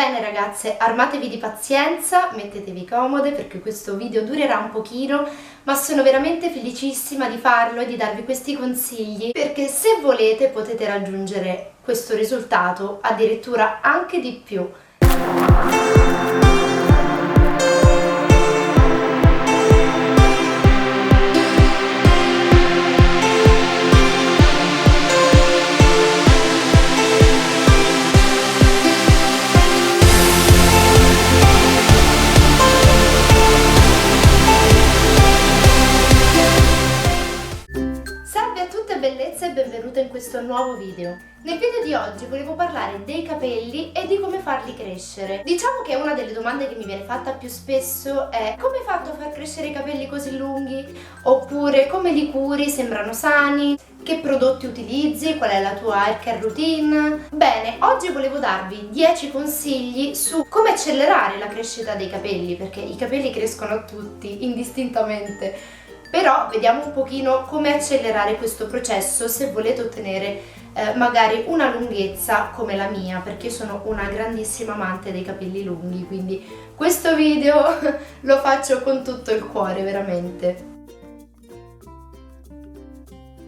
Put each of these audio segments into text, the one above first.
Bene ragazze, armatevi di pazienza, mettetevi comode perché questo video durerà un pochino, ma sono veramente felicissima di farlo e di darvi questi consigli perché se volete potete raggiungere questo risultato, addirittura anche di più. Bellezza e benvenuta in questo nuovo video. Nel video di oggi volevo parlare dei capelli e di come farli crescere. Diciamo che una delle domande che mi viene fatta più spesso è: come hai fatto a far crescere i capelli così lunghi? Oppure come li curi? Sembrano sani? Che prodotti utilizzi? Qual è la tua hair care routine? Bene, oggi volevo darvi 10 consigli su come accelerare la crescita dei capelli, perché i capelli crescono a tutti, indistintamente. Però vediamo un pochino come accelerare questo processo se volete ottenere magari una lunghezza come la mia, perché io sono una grandissima amante dei capelli lunghi, quindi questo video lo faccio con tutto il cuore, veramente.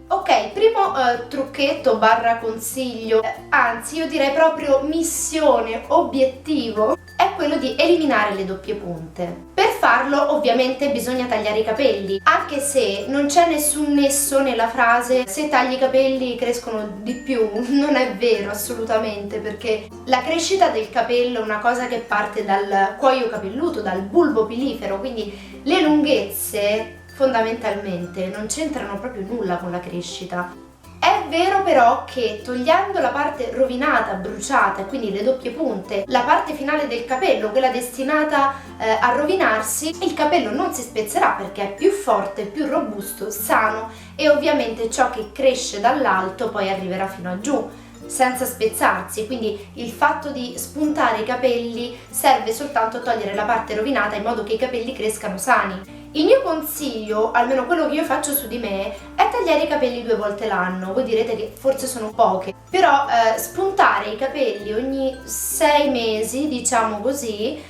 Ok, primo trucchetto barra consiglio, anzi io direi proprio missione, obiettivo, è quello di eliminare le doppie punte. Per farlo ovviamente bisogna tagliare i capelli, anche se non c'è nessun nesso nella frase se tagli i capelli crescono di più, non è vero assolutamente, perché la crescita del capello è una cosa che parte dal cuoio capelluto, dal bulbo pilifero, quindi le lunghezze fondamentalmente non c'entrano proprio nulla con la crescita. È vero però che togliendo la parte rovinata, bruciata, quindi le doppie punte, la parte finale del capello, quella destinata a rovinarsi, il capello non si spezzerà perché è più forte, più robusto, sano e ovviamente ciò che cresce dall'alto poi arriverà fino a giù senza spezzarsi, quindi il fatto di spuntare i capelli serve soltanto a togliere la parte rovinata in modo che i capelli crescano sani. Il mio consiglio, almeno quello che io faccio su di me, è tagliare i capelli 2 volte l'anno. Voi direte che forse sono poche, però spuntare i capelli ogni 6 mesi, diciamo così,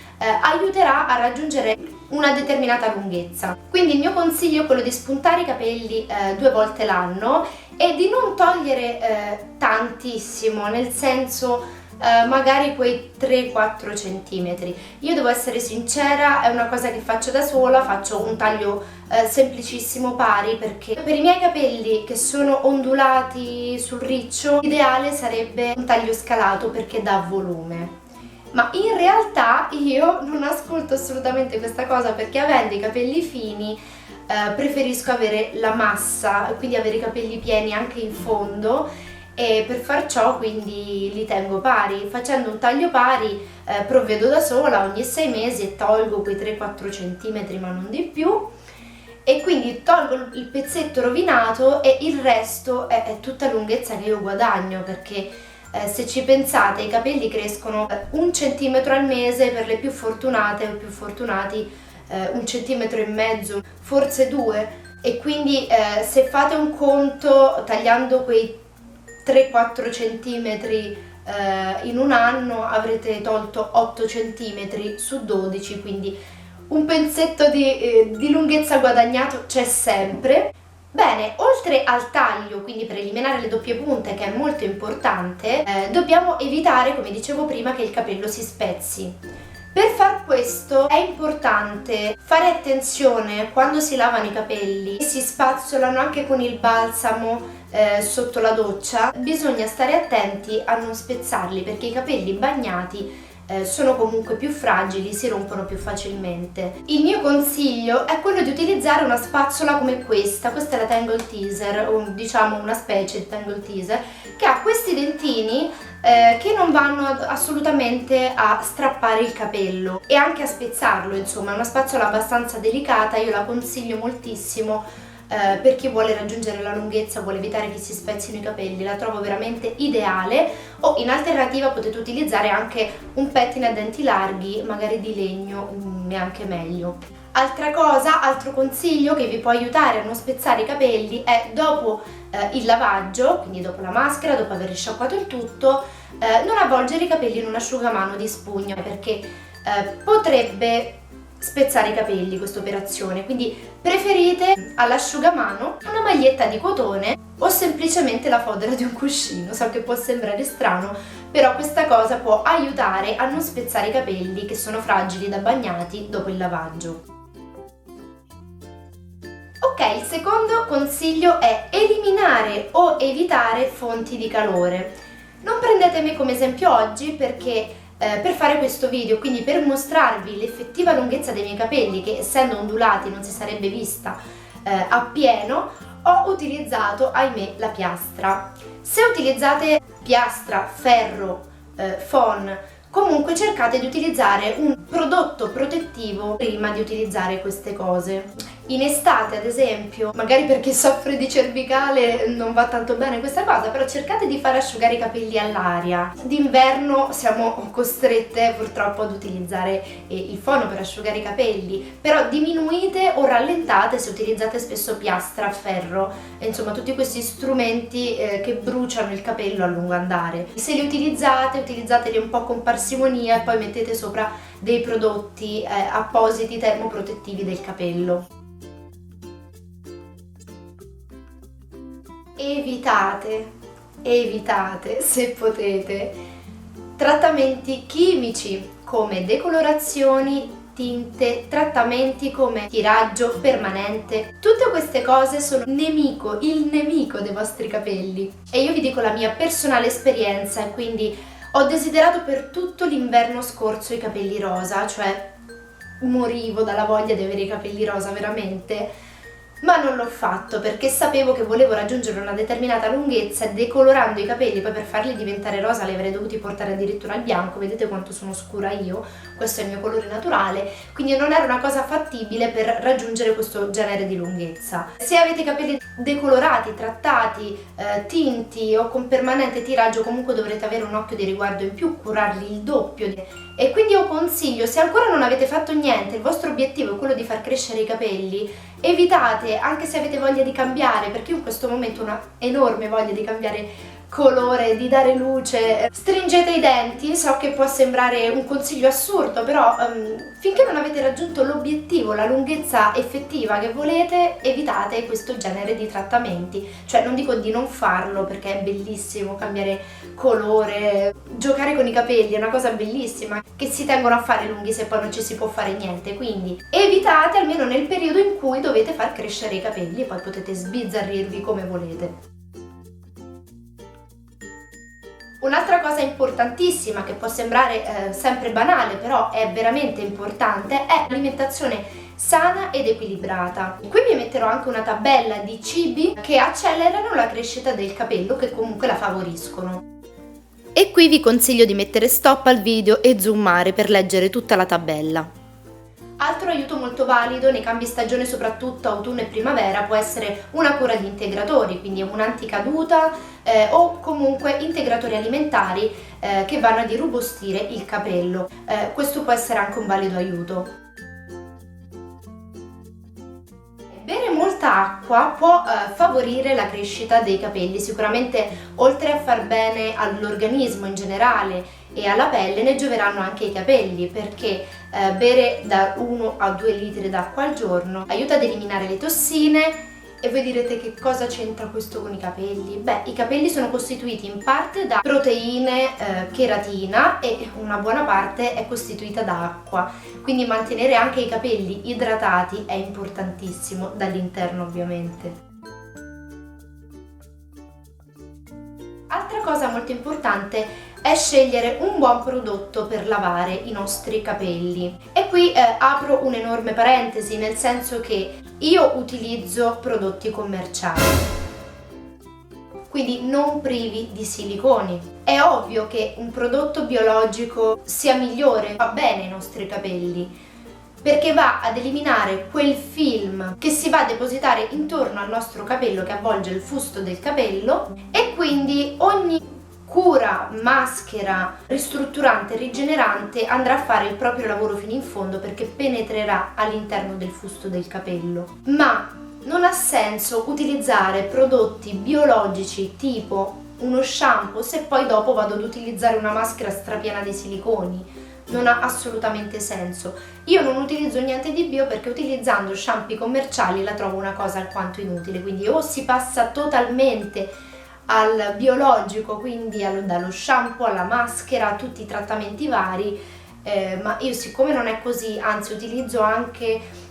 aiuterà a raggiungere una determinata lunghezza. Quindi il mio consiglio è quello di spuntare i capelli 2 volte l'anno e di non togliere tantissimo, nel senso magari quei 3-4 centimetri. Io devo essere sincera, è una cosa che faccio da sola, faccio un taglio semplicissimo pari, perché per i miei capelli che sono ondulati sul riccio l'ideale sarebbe un taglio scalato perché dà volume. Ma in realtà io non ascolto assolutamente questa cosa, perché avendo i capelli fini preferisco avere la massa, quindi avere i capelli pieni anche in fondo, e per far ciò quindi li tengo pari. Facendo un taglio pari provvedo da sola ogni 6 mesi e tolgo quei 3-4 centimetri, ma non di più, e quindi tolgo il pezzetto rovinato e il resto è tutta lunghezza che io guadagno, perché se ci pensate i capelli crescono 1 centimetro al mese per le più fortunate o più fortunati 1,5 centimetri, forse 2, e quindi se fate un conto tagliando quei 3-4 centimetri in un anno avrete tolto 8 centimetri su 12, quindi un pezzetto di lunghezza guadagnato c'è sempre. Bene, oltre al taglio, quindi per eliminare le doppie punte, che è molto importante, dobbiamo evitare, come dicevo prima, che il capello si spezzi. Per far questo è importante fare attenzione quando si lavano i capelli e si spazzolano anche con il balsamo sotto la doccia. Bisogna stare attenti a non spezzarli, perché i capelli bagnati sono comunque più fragili, si rompono più facilmente. Il mio consiglio è quello di utilizzare una spazzola come questa è la Tangle Teezer, o diciamo una specie di Tangle Teezer, che ha questi dentini che non vanno assolutamente a strappare il capello e anche a spezzarlo. Insomma, è una spazzola abbastanza delicata, io la consiglio moltissimo per chi vuole raggiungere la lunghezza, vuole evitare che si spezzino i capelli, la trovo veramente ideale. O in alternativa potete utilizzare anche un pettine a denti larghi, magari di legno, neanche meglio. Altra cosa, altro consiglio che vi può aiutare a non spezzare i capelli è dopo il lavaggio, quindi dopo la maschera, dopo aver risciacquato il tutto, non avvolgere i capelli in un asciugamano di spugna, perché potrebbe spezzare i capelli questa operazione, quindi preferite all'asciugamano una maglietta di cotone o semplicemente la fodera di un cuscino. So che può sembrare strano, però questa cosa può aiutare a non spezzare i capelli che sono fragili da bagnati dopo il lavaggio. Ok, il secondo consiglio è eliminare o evitare fonti di calore. Non prendetemi come esempio oggi perché per fare questo video, quindi per mostrarvi l'effettiva lunghezza dei miei capelli, che essendo ondulati non si sarebbe vista appieno, ho utilizzato, ahimè, la piastra. Se utilizzate piastra, ferro, phon, comunque cercate di utilizzare un prodotto protettivo prima di utilizzare queste cose. In estate, ad esempio, magari perché soffre di cervicale non va tanto bene questa cosa, però cercate di far asciugare i capelli all'aria. D'inverno siamo costrette purtroppo ad utilizzare il fono per asciugare i capelli, però diminuite o rallentate se utilizzate spesso piastra, ferro, insomma tutti questi strumenti che bruciano il capello a lungo andare. Se li utilizzate, utilizzateli un po' con parsimonia e poi mettete sopra dei prodotti appositi termoprotettivi del capello. Evitate, se potete, trattamenti chimici come decolorazioni, tinte, trattamenti come tiraggio permanente. Tutte queste cose sono il nemico dei vostri capelli. E io vi dico la mia personale esperienza, e quindi ho desiderato per tutto l'inverno scorso i capelli rosa, cioè morivo dalla voglia di avere i capelli rosa veramente. Ma non l'ho fatto perché sapevo che volevo raggiungere una determinata lunghezza e decolorando i capelli poi per farli diventare rosa li avrei dovuti portare addirittura al bianco. Vedete quanto sono scura io, questo è il mio colore naturale, quindi non era una cosa fattibile per raggiungere questo genere di lunghezza. Se avete i capelli decolorati, trattati, tinti o con permanente tiraggio, comunque dovrete avere un occhio di riguardo in più, curarli il doppio. E quindi io consiglio, se ancora non avete fatto niente, il vostro obiettivo è quello di far crescere i capelli, evitate, anche se avete voglia di cambiare, perché io in questo momento ho una enorme voglia di cambiare colore, di dare luce, stringete i denti. So che può sembrare un consiglio assurdo, però finché non avete raggiunto l'obiettivo, la lunghezza effettiva che volete, evitate questo genere di trattamenti. Cioè non dico di non farlo perché è bellissimo cambiare colore, giocare con i capelli è una cosa bellissima che si tengono a fare lunghi se poi non ci si può fare niente, quindi evitate almeno nel periodo in cui dovete far crescere i capelli e poi potete sbizzarrirvi come volete. Un'altra cosa importantissima che può sembrare sempre banale, però è veramente importante, è l'alimentazione sana ed equilibrata. Qui vi metterò anche una tabella di cibi che accelerano la crescita del capello, che comunque la favoriscono. E qui vi consiglio di mettere stop al video e zoomare per leggere tutta la tabella. Altro aiuto molto valido nei cambi stagione, soprattutto autunno e primavera, può essere una cura di integratori, quindi un'anticaduta o comunque integratori alimentari che vanno ad irrobustire il capello. Questo può essere anche un valido aiuto. Bere molta acqua può favorire la crescita dei capelli, sicuramente oltre a far bene all'organismo in generale e alla pelle ne gioveranno anche i capelli, perché bere da 1 a 2 litri d'acqua al giorno aiuta ad eliminare le tossine. E voi direte che cosa c'entra questo con i capelli? Beh, i capelli sono costituiti in parte da proteine, cheratina, e una buona parte è costituita da acqua, quindi mantenere anche i capelli idratati è importantissimo, dall'interno ovviamente. Altra cosa molto importante è scegliere un buon prodotto per lavare i nostri capelli. E qui apro un'enorme parentesi, nel senso che io utilizzo prodotti commerciali, quindi non privi di siliconi. È ovvio che un prodotto biologico sia migliore, fa bene ai nostri capelli, perché va ad eliminare quel film che si va a depositare intorno al nostro capello, che avvolge il fusto del capello, e quindi ogni cura, maschera, ristrutturante, rigenerante andrà a fare il proprio lavoro fino in fondo, perché penetrerà all'interno del fusto del capello. Ma non ha senso utilizzare prodotti biologici tipo uno shampoo se poi dopo vado ad utilizzare una maschera strapiena di siliconi? Non ha assolutamente senso. Io non utilizzo niente di bio perché utilizzando shampoo commerciali la trovo una cosa alquanto inutile, quindi o si passa totalmente al biologico, quindi dallo shampoo alla maschera, a tutti i trattamenti vari, ma io siccome non è così, anzi utilizzo anche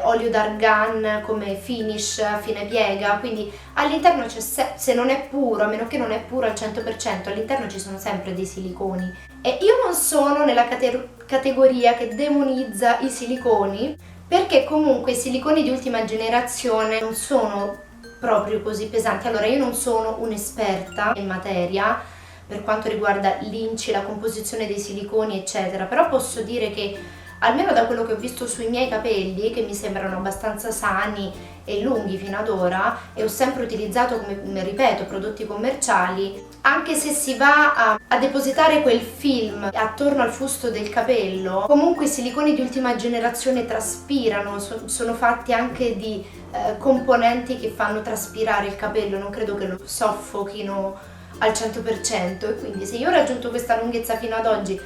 olio d'argan come finish a fine piega, quindi all'interno c'è, se non è puro, a meno che non è puro al 100%, all'interno ci sono sempre dei siliconi. E io non sono nella categoria che demonizza i siliconi, perché comunque i siliconi di ultima generazione non sono proprio così pesanti. Allora, io non sono un'esperta in materia per quanto riguarda l'inci, la composizione dei siliconi eccetera, però posso dire che almeno da quello che ho visto sui miei capelli, che mi sembrano abbastanza sani e lunghi fino ad ora, e ho sempre utilizzato, come ripeto, prodotti commerciali, anche se si va a depositare quel film attorno al fusto del capello, comunque i siliconi di ultima generazione traspirano, sono fatti anche di componenti che fanno traspirare il capello, non credo che lo soffochino al 100%, e quindi se io ho raggiunto questa lunghezza fino ad oggi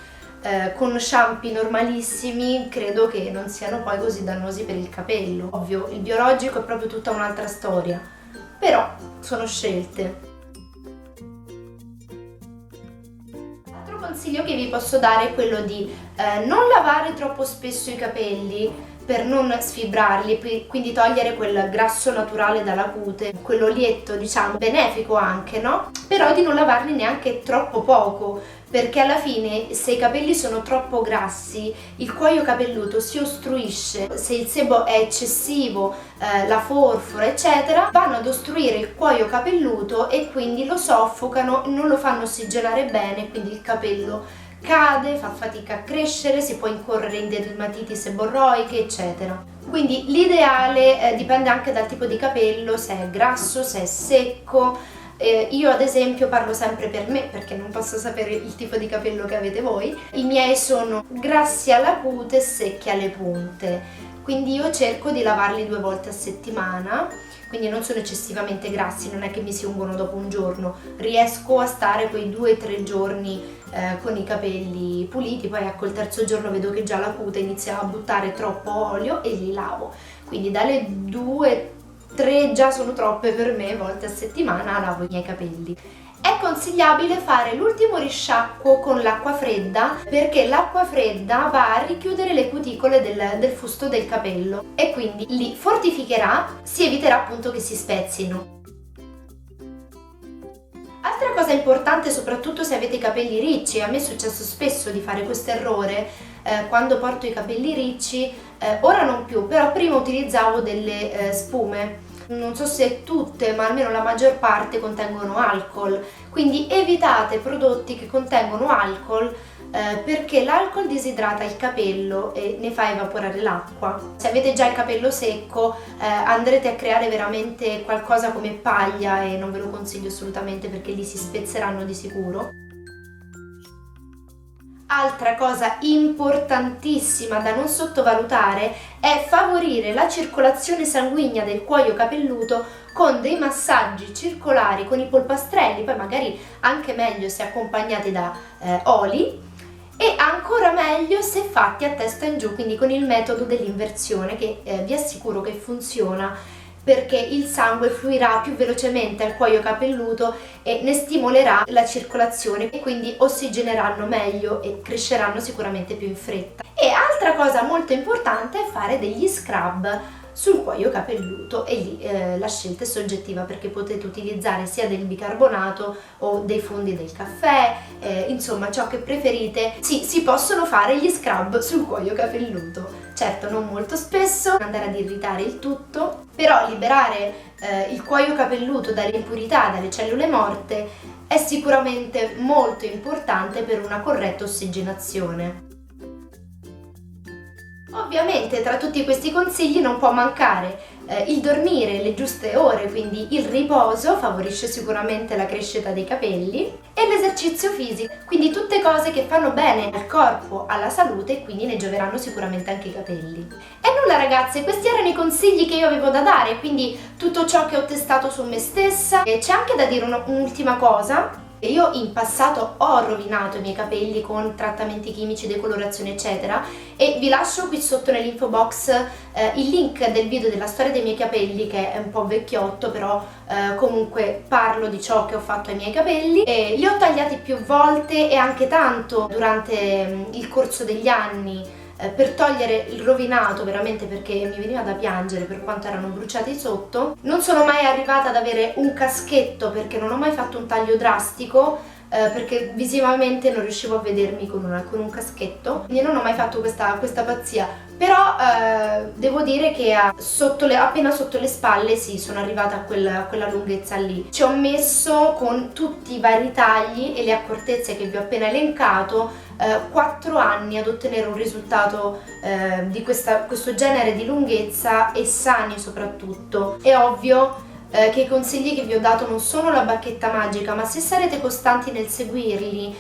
con shampoo normalissimi, credo che non siano poi così dannosi per il capello. Ovvio, il biologico è proprio tutta un'altra storia, però sono scelte. L'altro consiglio che vi posso dare è quello di non lavare troppo spesso i capelli per non sfibrarli, quindi togliere quel grasso naturale dalla cute, quell'olietto diciamo benefico anche, no? Però di non lavarli neanche troppo poco, perché alla fine se i capelli sono troppo grassi il cuoio capelluto si ostruisce, se il sebo è eccessivo, la forfora eccetera vanno ad ostruire il cuoio capelluto e quindi lo soffocano, non lo fanno ossigenare bene, quindi il capello cade, fa fatica a crescere, si può incorrere in dermatiti seborroiche eccetera. Quindi l'ideale dipende anche dal tipo di capello, se è grasso, se è secco. Io ad esempio parlo sempre per me perché non posso sapere il tipo di capello che avete voi. I miei sono grassi alla cute e secchi alle punte, quindi io cerco di lavarli 2 volte a settimana, quindi non sono eccessivamente grassi, non è che mi si ungono dopo un giorno, riesco a stare quei 2-3 giorni con i capelli puliti, poi ecco il terzo giorno vedo che già la cute inizia a buttare troppo olio e li lavo, quindi dalle 2-3 già sono troppe per me volte a settimana lavo i miei capelli. È consigliabile fare l'ultimo risciacquo con l'acqua fredda perché l'acqua fredda va a richiudere le cuticole del fusto del capello e quindi li fortificherà, si eviterà appunto che si spezzino. Altra cosa importante, soprattutto se avete i capelli ricci, a me è successo spesso di fare questo errore quando porto i capelli ricci, ora non più, però prima utilizzavo delle spume. Non so se tutte, ma almeno la maggior parte contengono alcol, quindi evitate prodotti che contengono alcol perché l'alcol disidrata il capello e ne fa evaporare l'acqua. Se avete già il capello secco andrete a creare veramente qualcosa come paglia e non ve lo consiglio assolutamente perché lì si spezzeranno di sicuro. Altra cosa importantissima da non sottovalutare è favorire la circolazione sanguigna del cuoio capelluto con dei massaggi circolari con i polpastrelli, poi magari anche meglio se accompagnati da oli, e ancora meglio se fatti a testa in giù, quindi con il metodo dell'inversione che vi assicuro che funziona perché il sangue fluirà più velocemente al cuoio capelluto e ne stimolerà la circolazione e quindi ossigeneranno meglio e cresceranno sicuramente più in fretta. E altra cosa molto importante è fare degli scrub sul cuoio capelluto e lì la scelta è soggettiva perché potete utilizzare sia del bicarbonato o dei fondi del caffè, insomma ciò che preferite. Sì, si possono fare gli scrub sul cuoio capelluto, certo non molto spesso, andare ad irritare il tutto, però liberare il cuoio capelluto dalle impurità, dalle cellule morte è sicuramente molto importante per una corretta ossigenazione. Ovviamente tra tutti questi consigli non può mancare il dormire le giuste ore, quindi il riposo favorisce sicuramente la crescita dei capelli, e l'esercizio fisico, quindi tutte cose che fanno bene al corpo, alla salute, e quindi ne gioveranno sicuramente anche i capelli. E nulla ragazze, questi erano i consigli che io avevo da dare, quindi tutto ciò che ho testato su me stessa. E c'è anche da dire un'ultima cosa. Io in passato ho rovinato i miei capelli con trattamenti chimici, decolorazione eccetera, e vi lascio qui sotto nell'info box il link del video della storia dei miei capelli, che è un po' vecchiotto, però comunque parlo di ciò che ho fatto ai miei capelli, e li ho tagliati più volte e anche tanto durante il corso degli anni, per togliere il rovinato, veramente, perché mi veniva da piangere per quanto erano bruciati sotto. Non sono mai arrivata ad avere un caschetto perché non ho mai fatto un taglio drastico, perché visivamente non riuscivo a vedermi con un caschetto, quindi non ho mai fatto questa pazzia. Però devo dire che appena sotto le spalle sì, sono arrivata a quella lunghezza lì. Ci ho messo, con tutti i vari tagli e le accortezze che vi ho appena elencato, 4 anni ad ottenere un risultato di questo genere di lunghezza, e sani soprattutto. È ovvio che i consigli che vi ho dato non sono la bacchetta magica, ma se sarete costanti nel seguirli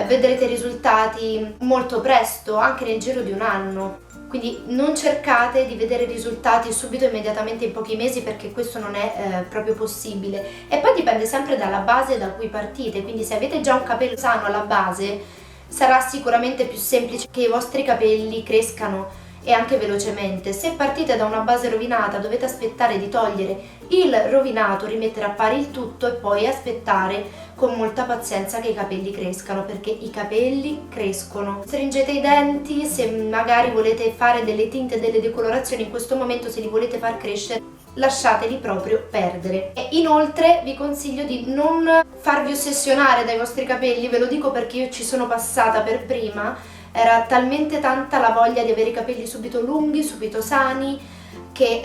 vedrete risultati molto presto, anche nel giro di un anno. Quindi non cercate di vedere risultati subito, immediatamente, in pochi mesi, perché questo non è proprio possibile. E poi dipende sempre dalla base da cui partite, quindi se avete già un capello sano alla base sarà sicuramente più semplice che i vostri capelli crescano, e anche velocemente. Se partite da una base rovinata dovete aspettare di togliere il rovinato, rimettere a pari il tutto e poi aspettare con molta pazienza che i capelli crescano, perché i capelli crescono. Stringete i denti, se magari volete fare delle tinte e delle decolorazioni in questo momento, se li volete far crescere, lasciateli proprio perdere. E inoltre vi consiglio di non farvi ossessionare dai vostri capelli, ve lo dico perché io ci sono passata per prima. Era talmente tanta la voglia di avere i capelli subito lunghi, subito sani, che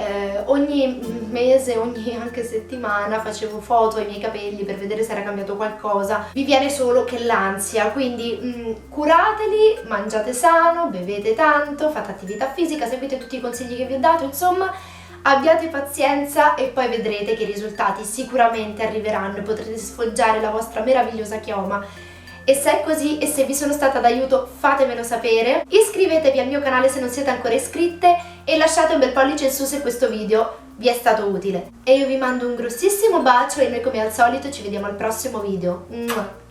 ogni mese, ogni anche settimana facevo foto ai miei capelli per vedere se era cambiato qualcosa. Vi viene solo che l'ansia, quindi curateli, mangiate sano, bevete tanto, fate attività fisica, seguite tutti i consigli che vi ho dato, insomma abbiate pazienza e poi vedrete che i risultati sicuramente arriveranno e potrete sfoggiare la vostra meravigliosa chioma. E se è così, e se vi sono stata d'aiuto, fatemelo sapere. Iscrivetevi al mio canale se non siete ancora iscritte e lasciate un bel pollice in su se questo video vi è stato utile. E io vi mando un grossissimo bacio e noi come al solito ci vediamo al prossimo video. Mua.